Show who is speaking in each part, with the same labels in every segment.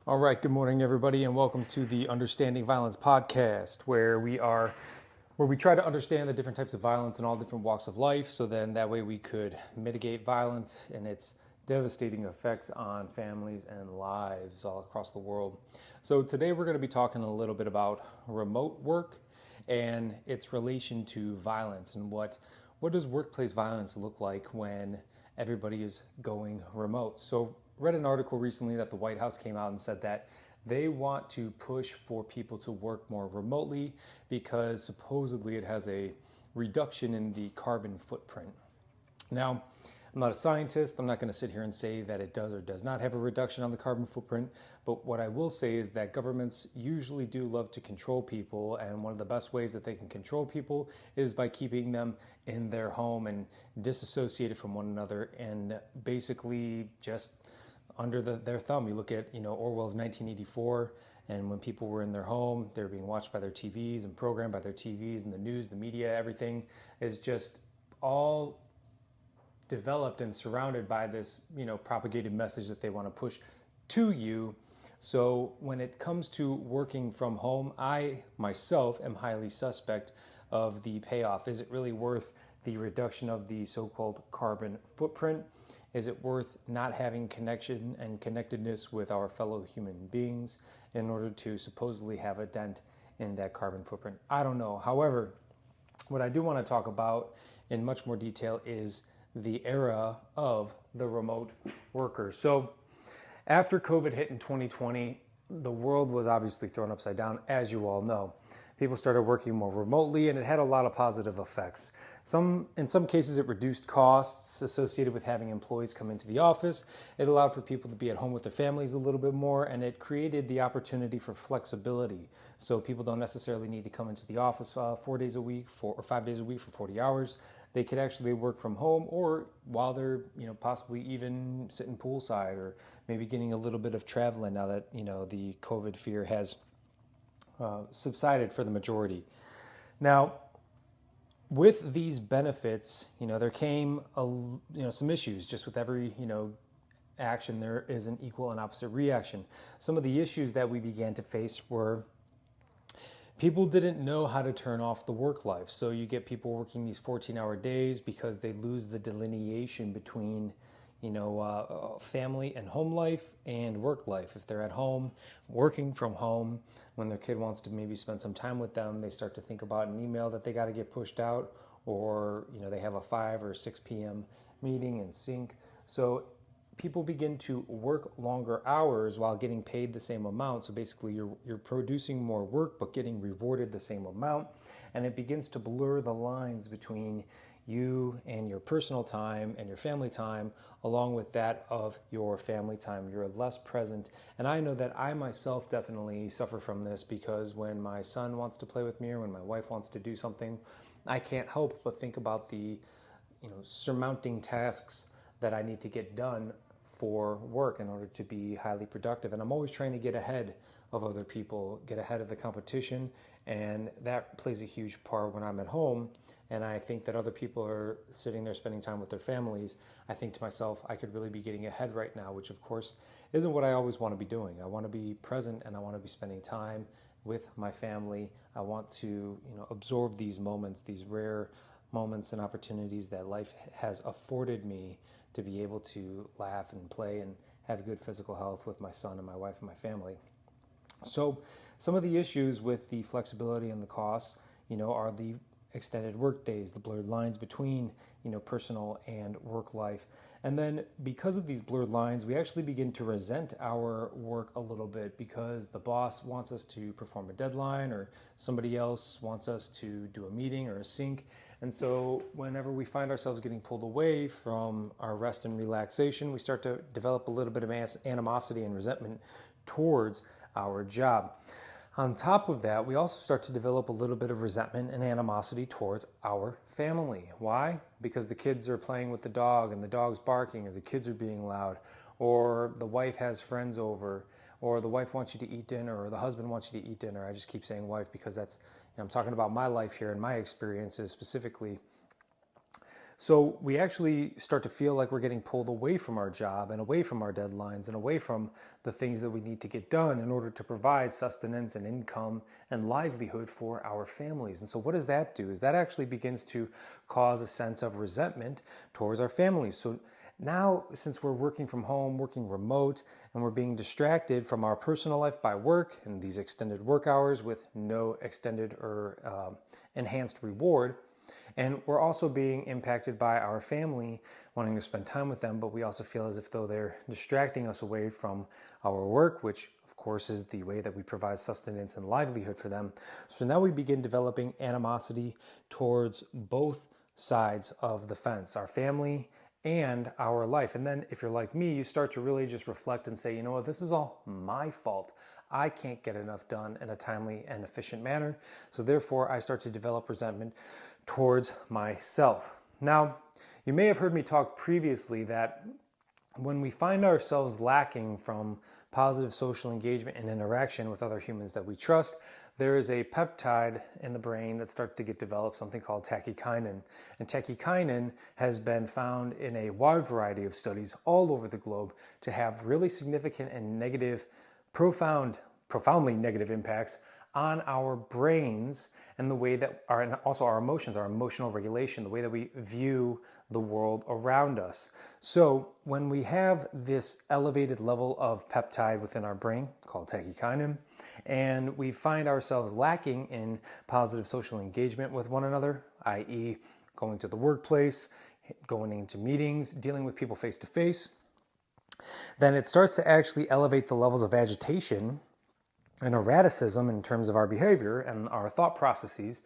Speaker 1: All right, good morning, everybody, and welcome to the Understanding Violence podcast, where we try to understand the different types of violence in all different walks of life, so then that way we could mitigate violence and its devastating effects on families and lives all across the world. So today we're going to be talking a little bit about remote work and its relation to violence, and what does workplace violence look like when everybody is going remote. So read an article recently that the White House came out and said that they want to push for people to work more remotely because supposedly it has a reduction in the carbon footprint. Now, I'm not a scientist. I'm not going to sit here and say that it does or does not have a reduction on the carbon footprint. But what I will say is that governments usually do love to control people. And one of the best ways that they can control people is by keeping them in their home and disassociated from one another and basically just under their thumb. You look at Orwell's 1984, and when people were in their home, they were being watched by their TVs and programmed by their TVs, and the news, the media, everything is just all developed and surrounded by this propagated message that they want to push to you. So when it comes to working from home, I myself am highly suspect of the payoff. Is it really worth the reduction of the so-called carbon footprint? Is it worth not having connection and connectedness with our fellow human beings in order to supposedly have a dent in that carbon footprint? I don't know. However, what I do want to talk about in much more detail is the era of the remote worker. So after COVID hit in 2020, the world was obviously thrown upside down, as you all know. People started working more remotely, and it had a lot of positive effects. In some cases, it reduced costs associated with having employees come into the office. It allowed for people to be at home with their families a little bit more, and it created the opportunity for flexibility. So people don't necessarily need to come into the office 4 days a week or 5 days a week for 40 hours. They could actually work from home, or while they're possibly even sitting poolside, or maybe getting a little bit of traveling now that the COVID fear has subsided for the majority. Now, with these benefits, there came some issues. Just with every action, there is an equal and opposite reaction. Some of the issues that we began to face were people didn't know how to turn off the work life. So you get people working these 14-hour days because they lose the delineation between family and home life and work life. If they're at home, working from home, when their kid wants to maybe spend some time with them, they start to think about an email that they got to get pushed out, or they have a 5 or 6 p.m. meeting in sync. So people begin to work longer hours while getting paid the same amount. So basically you're producing more work but getting rewarded the same amount, and it begins to blur the lines between you and your personal time and your family time, along with that of your family time. You're less present. And I know that I myself definitely suffer from this, because when my son wants to play with me or when my wife wants to do something, I can't help but think about the surmounting tasks that I need to get done for work in order to be highly productive. And I'm always trying to get ahead of other people, get ahead of the competition, and that plays a huge part when I'm at home and I think that other people are sitting there spending time with their families. I think to myself, I could really be getting ahead right now, which of course isn't what I always want to be doing. I want to be present, and I want to be spending time with my family. I want to absorb these moments, these rare moments and opportunities that life has afforded me to be able to laugh and play and have good physical health with my son and my wife and my family. So some of the issues with the flexibility and the costs, are the extended work days, the blurred lines between, personal and work life. And then because of these blurred lines, we actually begin to resent our work a little bit, because the boss wants us to perform a deadline, or somebody else wants us to do a meeting or a sync. And so whenever we find ourselves getting pulled away from our rest and relaxation, we start to develop a little bit of animosity and resentment towards our job. On top of that, we also start to develop a little bit of resentment and animosity towards our family. Why? Because the kids are playing with the dog and the dog's barking, or the kids are being loud, or the wife has friends over, or the wife wants you to eat dinner, or the husband wants you to eat dinner. I just keep saying wife because that's, I'm talking about my life here and my experiences specifically. So we actually start to feel like we're getting pulled away from our job and away from our deadlines and away from the things that we need to get done in order to provide sustenance and income and livelihood for our families. And so what does that do? Is that actually begins to cause a sense of resentment towards our families. So now, since we're working from home, working remote, and we're being distracted from our personal life by work and these extended work hours with no extended or enhanced reward, and we're also being impacted by our family wanting to spend time with them, but we also feel as if though they're distracting us away from our work, which of course is the way that we provide sustenance and livelihood for them. So now we begin developing animosity towards both sides of the fence, our family and our life. And then if you're like me, you start to really just reflect and say, you know what, this is all my fault. I can't get enough done in a timely and efficient manner. So therefore, I start to develop resentment towards myself. Now, you may have heard me talk previously that when we find ourselves lacking from positive social engagement and interaction with other humans that we trust, there is a peptide in the brain that starts to get developed, something called tachykinin. And tachykinin has been found in a wide variety of studies all over the globe to have really significant and profoundly negative impacts on our brains and the way that and also our emotions, our emotional regulation, the way that we view the world around us. So when we have this elevated level of peptide within our brain called tachykinin, and we find ourselves lacking in positive social engagement with one another, i.e. going to the workplace, going into meetings, dealing with people face to face, then it starts to actually elevate the levels of agitation and erraticism in terms of our behavior and our thought processes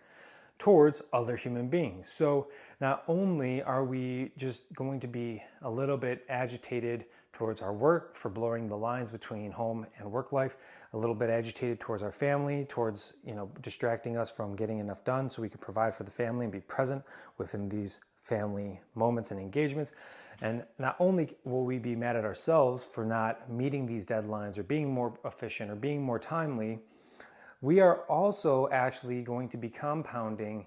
Speaker 1: towards other human beings. So not only are we just going to be a little bit agitated towards our work for blurring the lines between home and work life, a little bit agitated towards our family, towards distracting us from getting enough done so we can provide for the family and be present within these family moments and engagements. And not only will we be mad at ourselves for not meeting these deadlines or being more efficient or being more timely, we are also actually going to be compounding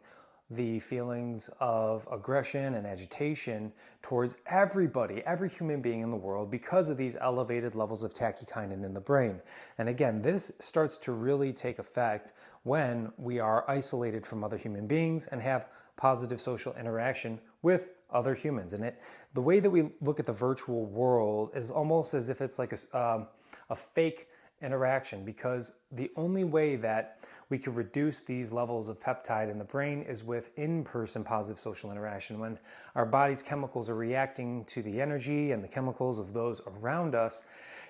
Speaker 1: the feelings of aggression and agitation towards everybody, every human being in the world, because of these elevated levels of tachykinin in the brain. And again, this starts to really take effect when we are isolated from other human beings and have positive social interaction with other humans. And the way that we look at the virtual world is almost as if it's like a fake interaction, because the only way that we can reduce these levels of peptide in the brain is with in-person positive social interaction, when our body's chemicals are reacting to the energy and the chemicals of those around us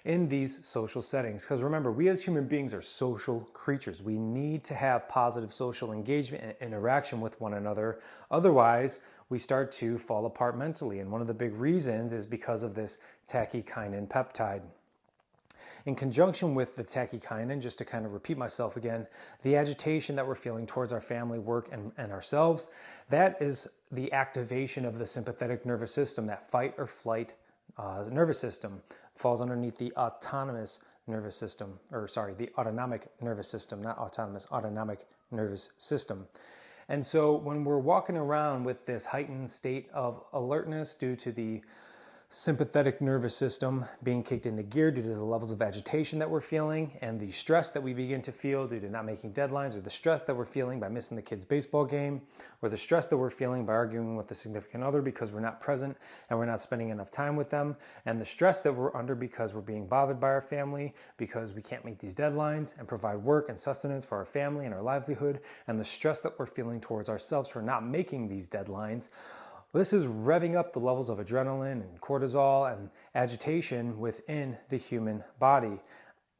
Speaker 1: in these social settings. Because remember, we as human beings are social creatures. We need to have positive social engagement and interaction with one another. Otherwise, we start to fall apart mentally. And one of the big reasons is because of this tachykinin peptide. In conjunction with the tachykinin, just to kind of repeat myself again, the agitation that we're feeling towards our family, work, and ourselves, that is the activation of the sympathetic nervous system. That fight or flight nervous system falls underneath the autonomous nervous system, the autonomic nervous system, not autonomous, autonomic nervous system. And so when we're walking around with this heightened state of alertness due to the sympathetic nervous system being kicked into gear due to the levels of agitation that we're feeling and the stress that we begin to feel due to not making deadlines, or the stress that we're feeling by missing the kids' baseball game, or the stress that we're feeling by arguing with a significant other because we're not present and we're not spending enough time with them, and the stress that we're under because we're being bothered by our family because we can't meet these deadlines and provide work and sustenance for our family and our livelihood, and the stress that we're feeling towards ourselves for not making these deadlines. This is revving up the levels of adrenaline and cortisol and agitation within the human body.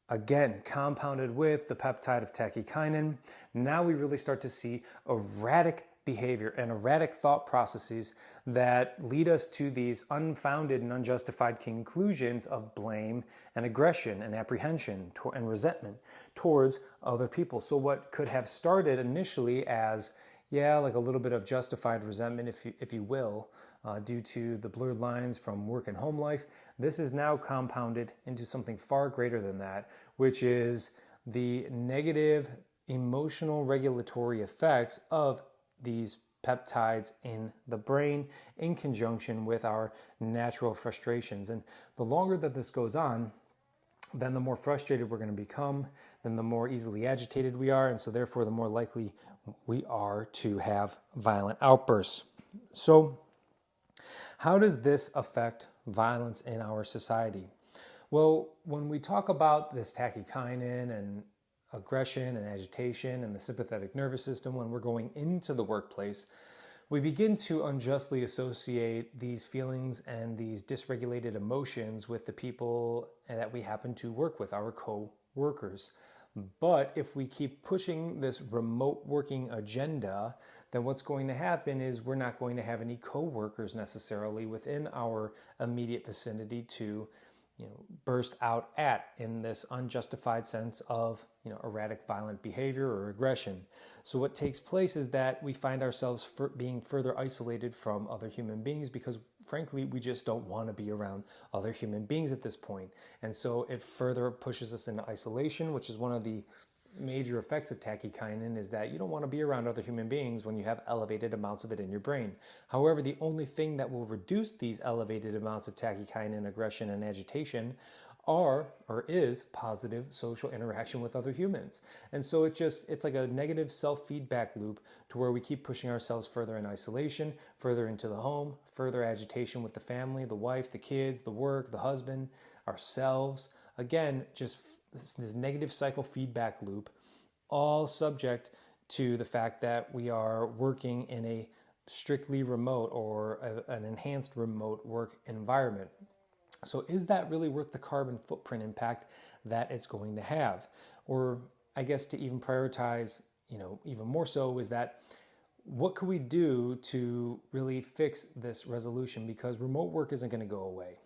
Speaker 1: Again, compounded with the peptide of tachykinin, now we really start to see erratic behavior and erratic thought processes that lead us to these unfounded and unjustified conclusions of blame and aggression and apprehension and resentment towards other people. So what could have started initially as like a little bit of justified resentment, if you will, due to the blurred lines from work and home life, this is now compounded into something far greater than that, which is the negative emotional regulatory effects of these peptides in the brain in conjunction with our natural frustrations. And the longer that this goes on, then the more frustrated we're going to become, then the more easily agitated we are, and so therefore the more likely we are to have violent outbursts. So how does this affect violence in our society? Well, when we talk about this tachykinin and aggression and agitation and the sympathetic nervous system, when we're going into the workplace, we begin to unjustly associate these feelings and these dysregulated emotions with the people that we happen to work with, our co-workers. But if we keep pushing this remote working agenda, then what's going to happen is we're not going to have any co-workers necessarily within our immediate vicinity to burst out at in this unjustified sense of erratic violent behavior or aggression. So what takes place is that we find ourselves being further isolated from other human beings because frankly we just don't want to be around other human beings at this point. And so it further pushes us into isolation, which is one of the major effects of tachykinin, is that you don't want to be around other human beings when you have elevated amounts of it in your brain. However, the only thing that will reduce these elevated amounts of tachykinin, aggression, and agitation is positive social interaction with other humans. And so it's like a negative self-feedback loop to where we keep pushing ourselves further in isolation, further into the home, further agitation with the family, the wife, the kids, the work, the husband, ourselves. Again, just this negative cycle feedback loop, all subject to the fact that we are working in a strictly remote or an enhanced remote work environment. So is that really worth the carbon footprint impact that it's going to have? Or I guess to even prioritize, even more so, is that what could we do to really fix this resolution? Because remote work isn't going to go away.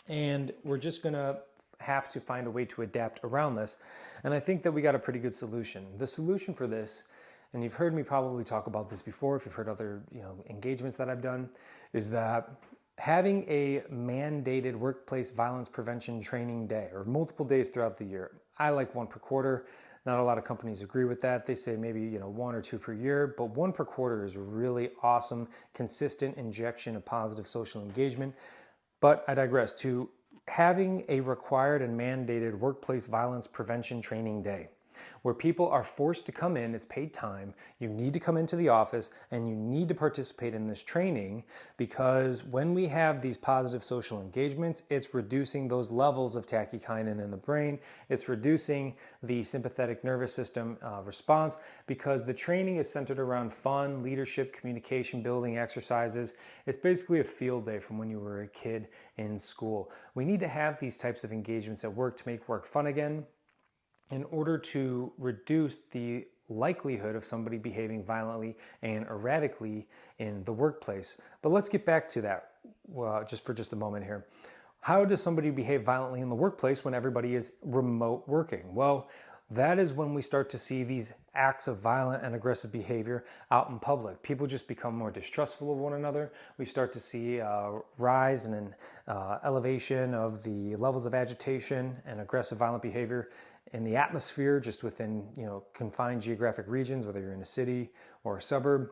Speaker 1: And we're just going to have to find a way to adapt around this. And I think that we got a pretty good solution. The solution for this, and you've heard me probably talk about this before if you've heard other engagements that I've done, is that having a mandated workplace violence prevention training day or multiple days throughout the year. I like one per quarter. Not a lot of companies agree with that. They say maybe one or two per year, but one per quarter is a really awesome, consistent injection of positive social engagement. But I digress to having a required and mandated workplace violence prevention training day where people are forced to come in. It's paid time. You need to come into the office and you need to participate in this training, because when we have these positive social engagements, it's reducing those levels of tachykinin in the brain. It's reducing the sympathetic nervous system response, because the training is centered around fun, leadership, communication building exercises. It's basically a field day from when you were a kid in school. We need to have these types of engagements at work to make work fun again, in order to reduce the likelihood of somebody behaving violently and erratically in the workplace. But let's get back to that just a moment here. How does somebody behave violently in the workplace when everybody is remote working? Well, that is when we start to see these acts of violent and aggressive behavior out in public. People just become more distrustful of one another. We start to see a rise and an elevation of the levels of agitation and aggressive violent behavior in the atmosphere, just within confined geographic regions, whether you're in a city or a suburb.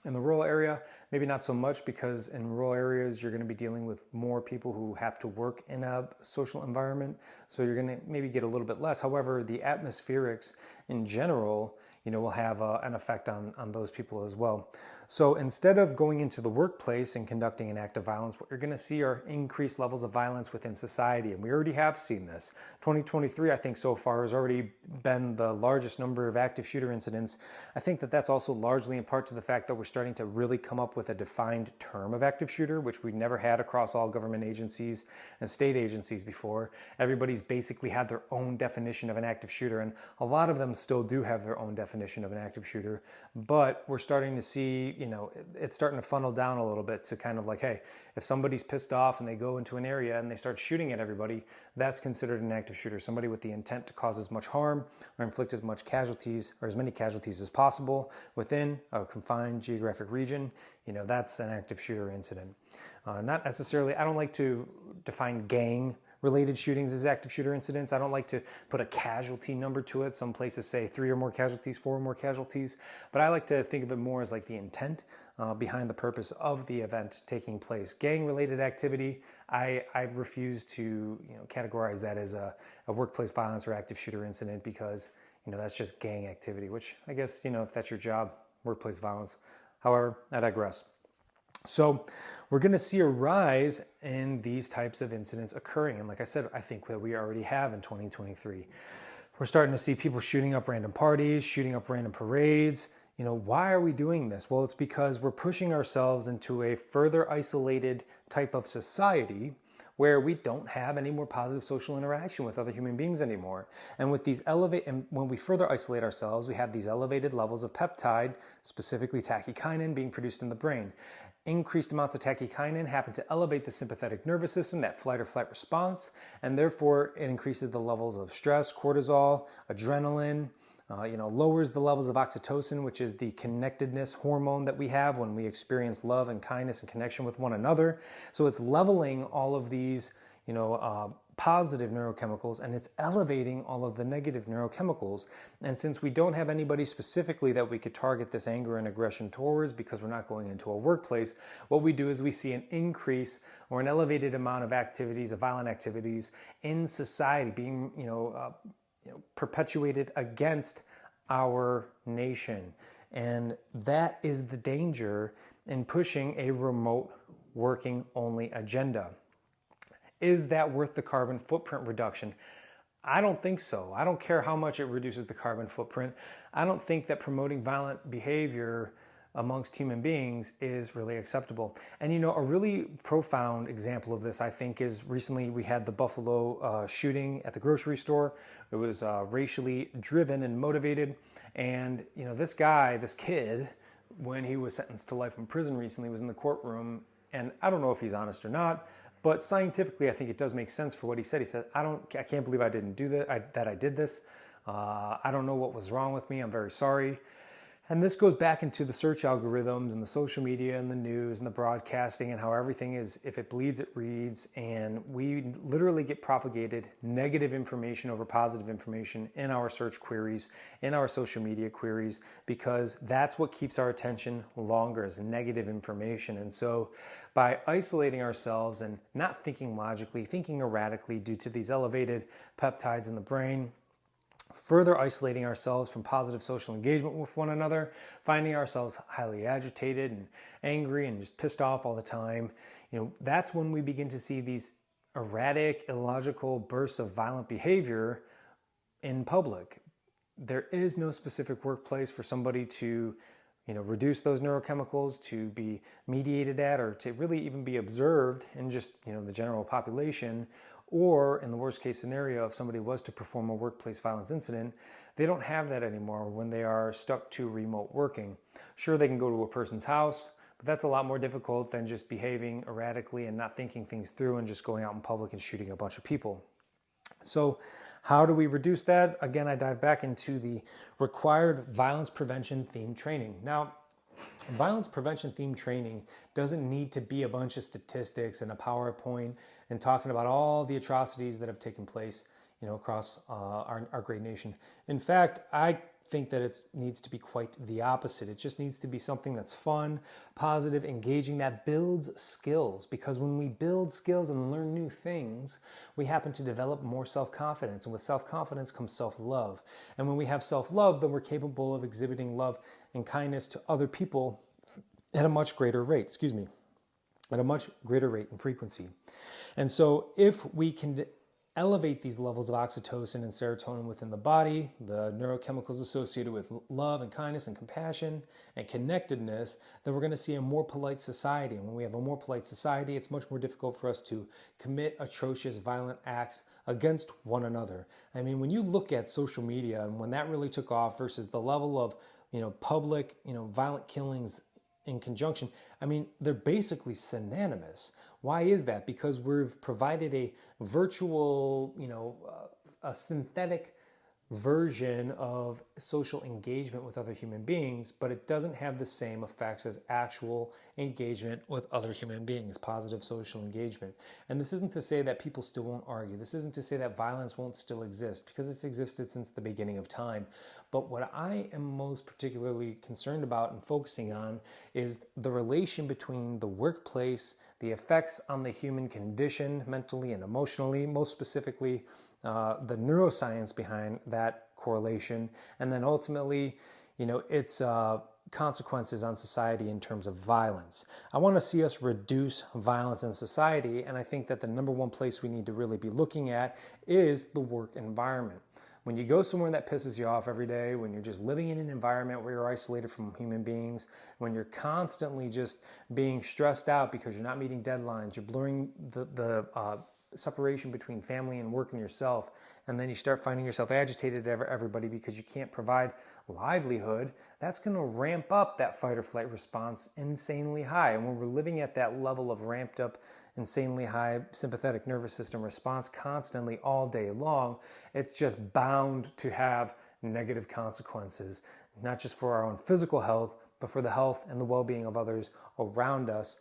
Speaker 1: In the rural area, maybe not so much, because in rural areas you're going to be dealing with more people who have to work in a social environment, so you're going to maybe get a little bit less. However, the atmospherics in general will have an effect on those people as well. So instead of going into the workplace and conducting an act of violence, what you're going to see are increased levels of violence within society. And we already have seen this. 2023, I think so far, has already been the largest number of active shooter incidents. I think that that's also largely in part to the fact that we're starting to really come up with a defined term of active shooter, which we never had across all government agencies and state agencies before. Everybody's basically had their own definition of an active shooter, and a lot of them still do have their own definition of an active shooter. But we're starting to see, it's starting to funnel down a little bit to kind of like, hey, if somebody's pissed off and they go into an area and they start shooting at everybody, that's considered an active shooter. Somebody with the intent to cause as much harm or inflict as much casualties or as many casualties as possible within a confined geographic region, that's an active shooter incident. Not necessarily, I don't like to define gang related shootings as active shooter incidents. I don't like to put a casualty number to it. Some places say 3 or more casualties, 4 or more casualties, but I like to think of it more as like the intent behind the purpose of the event taking place. Gang-related activity, I refuse to categorize that as a workplace violence or active shooter incident, because that's just gang activity, which I guess if that's your job, workplace violence. However, I digress. So we're going to see a rise in these types of incidents occurring. And like I said, I think that we already have in 2023. We're starting to see people shooting up random parties, shooting up random parades. Why are we doing this? Well, it's because we're pushing ourselves into a further isolated type of society where we don't have any more positive social interaction with other human beings anymore. And with these and when we further isolate ourselves, we have these elevated levels of peptide, specifically tachykinin, being produced in the brain. Increased amounts of tachykinin happen to elevate the sympathetic nervous system, that fight or flight response, and therefore it increases the levels of stress, cortisol, adrenaline, lowers the levels of oxytocin, which is the connectedness hormone that we have when we experience love and kindness and connection with one another. So it's leveling all of these, positive neurochemicals, and it's elevating all of the negative neurochemicals. And since we don't have anybody specifically that we could target this anger and aggression towards, because we're not going into a workplace, what we do is we see an increase or an elevated amount of activities, of violent activities in society being, perpetuated against our nation. And that is the danger in pushing a remote working only agenda. Is that worth the carbon footprint reduction? I don't think so. I don't care how much it reduces the carbon footprint. I don't think that promoting violent behavior amongst human beings is really acceptable. And a really profound example of this, I think, is recently we had the Buffalo shooting at the grocery store. It was racially driven and motivated. And this kid, when he was sentenced to life in prison recently, was in the courtroom. And I don't know if he's honest or not, but scientifically, I think it does make sense for what he said. He said, I can't believe I didn't do that, that I did this. I don't know what was wrong with me. I'm very sorry. And this goes back into the search algorithms and the social media and the news and the broadcasting, and how everything is, if it bleeds, it reads. And we literally get propagated negative information over positive information in our search queries, in our social media queries, because that's what keeps our attention longer, is negative information. And so by isolating ourselves and not thinking logically, thinking erratically due to these elevated peptides in the brain, further isolating ourselves from positive social engagement with one another, finding ourselves highly agitated and angry and just pissed off all the time, that's when we begin to see these erratic, illogical bursts of violent behavior in public. There is no specific workplace for somebody to reduce those neurochemicals, to be mediated at, or to really even be observed in just the general population. Or in the worst case scenario, if somebody was to perform a workplace violence incident, they don't have that anymore when they are stuck to remote working. Sure, they can go to a person's house, but that's a lot more difficult than just behaving erratically and not thinking things through and just going out in public and shooting a bunch of people. So how do we reduce that? Again, I dive back into the required violence prevention themed training. Now, violence prevention themed training doesn't need to be a bunch of statistics and a PowerPoint and talking about all the atrocities that have taken place, across our great nation. In fact, I think that it needs to be quite the opposite. It just needs to be something that's fun, positive, engaging, that builds skills. Because when we build skills and learn new things, we happen to develop more self-confidence. And with self-confidence comes self-love. And when we have self-love, then we're capable of exhibiting love and kindness to other people at a much greater rate, at a much greater rate and frequency. And so if we can elevate these levels of oxytocin and serotonin within the body, the neurochemicals associated with love and kindness and compassion and connectedness, then we're going to see a more polite society. And when we have a more polite society, it's much more difficult for us to commit atrocious violent acts against one another. I mean, when you look at social media and when that really took off versus the level of, public, violent killings in conjunction, I mean, they're basically synonymous. Why is that? Because we've provided a virtual, a synthetic version of social engagement with other human beings, but it doesn't have the same effects as actual engagement with other human beings, positive social engagement. And this isn't to say that people still won't argue. This isn't to say that violence won't still exist, because it's existed since the beginning of time. But what I am most particularly concerned about and focusing on is the relation between the workplace, the effects on the human condition, mentally and emotionally, most specifically the neuroscience behind that correlation, and then ultimately, its consequences on society in terms of violence. I want to see us reduce violence in society, and I think that the number one place we need to really be looking at is the work environment. When you go somewhere that pisses you off every day, when you're just living in an environment where you're isolated from human beings, when you're constantly just being stressed out because you're not meeting deadlines, you're blurring the separation between family and work and yourself, and then you start finding yourself agitated at everybody because you can't provide livelihood, that's going to ramp up that fight or flight response insanely high. And when we're living at that level of ramped up, insanely high sympathetic nervous system response constantly all day long, it's just bound to have negative consequences, not just for our own physical health, but for the health and the well-being of others around us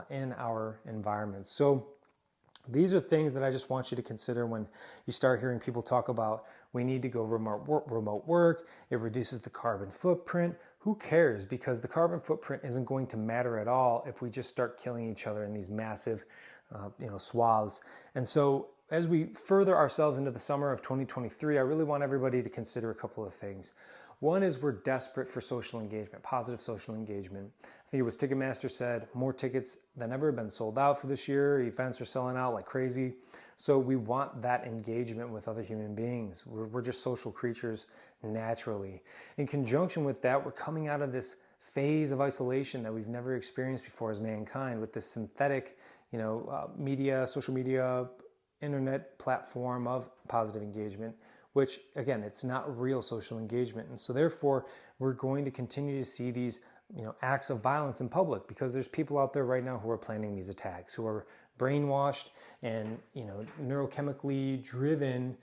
Speaker 1: in our environment. So these are things that I just want you to consider when you start hearing people talk about we need to go remote work, it reduces the carbon footprint. Who cares? Because the carbon footprint isn't going to matter at all if we just start killing each other in these massive swaths. And so as we further ourselves into the summer of 2023, I really want everybody to consider a couple of things. One is we're desperate for social engagement, positive social engagement. I think it was Ticketmaster said more tickets than ever have been sold out for this year. Events are selling out like crazy. So we want that engagement with other human beings. We're just social creatures naturally. In conjunction with that, we're coming out of this phase of isolation that we've never experienced before as mankind with this synthetic, media, social media, internet platform of positive engagement, which again, it's not real social engagement. And so therefore, we're going to continue to see these acts of violence in public because there's people out there right now who are planning these attacks, who are brainwashed and neurochemically driven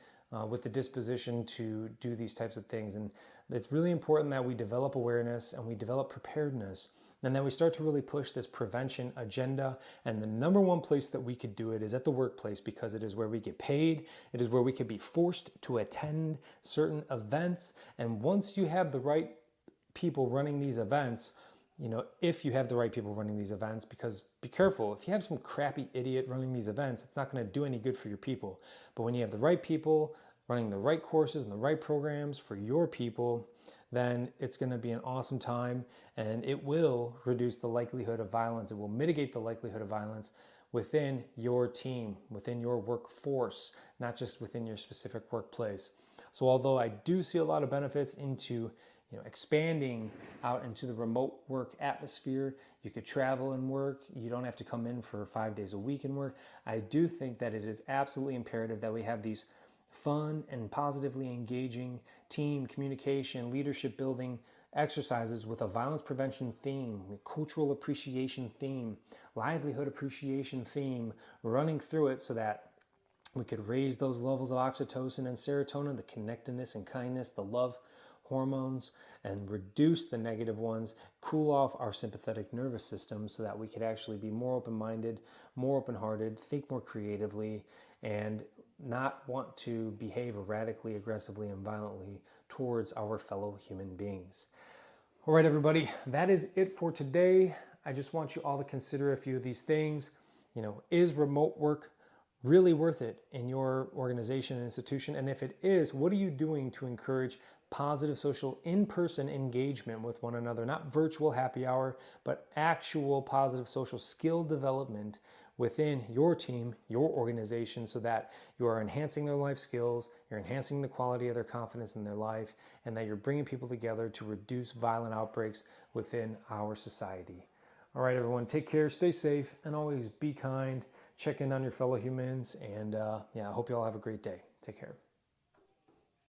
Speaker 1: with the disposition to do these types of things. And it's really important that we develop awareness and we develop preparedness, and then we start to really push this prevention agenda. And the number one place that we could do it is at the workplace, because it is where we get paid. It is where we could be forced to attend certain events. And once you have the right people running these events, if you have the right people running these events, because be careful, if you have some crappy idiot running these events, it's not going to do any good for your people. But when you have the right people running the right courses and the right programs for your people, then it's going to be an awesome time, and it will reduce the likelihood of violence. It will mitigate the likelihood of violence within your team, within your workforce, not just within your specific workplace. So although I do see a lot of benefits into expanding out into the remote work atmosphere, you could travel and work, you don't have to come in for 5 days a week and work, I do think that it is absolutely imperative that we have these fun and positively engaging team communication, leadership building exercises with a violence prevention theme, cultural appreciation theme, livelihood appreciation theme running through it, so that we could raise those levels of oxytocin and serotonin, the connectedness and kindness, the love hormones, and reduce the negative ones, cool off our sympathetic nervous system so that we could actually be more open-minded, more open-hearted, think more creatively, and not want to behave erratically, aggressively, and violently towards our fellow human beings. All right, everybody, that is it for today. I just want you all to consider a few of these things. Is remote work really worth it in your organization and institution? And if it is, what are you doing to encourage positive social in-person engagement with one another? Not virtual happy hour, but actual positive social skill development within your team, your organization, so that you are enhancing their life skills, you're enhancing the quality of their confidence in their life, and that you're bringing people together to reduce violent outbreaks within our society. All right, everyone, take care, stay safe, and always be kind. Check in on your fellow humans, and I hope you all have a great day. Take care.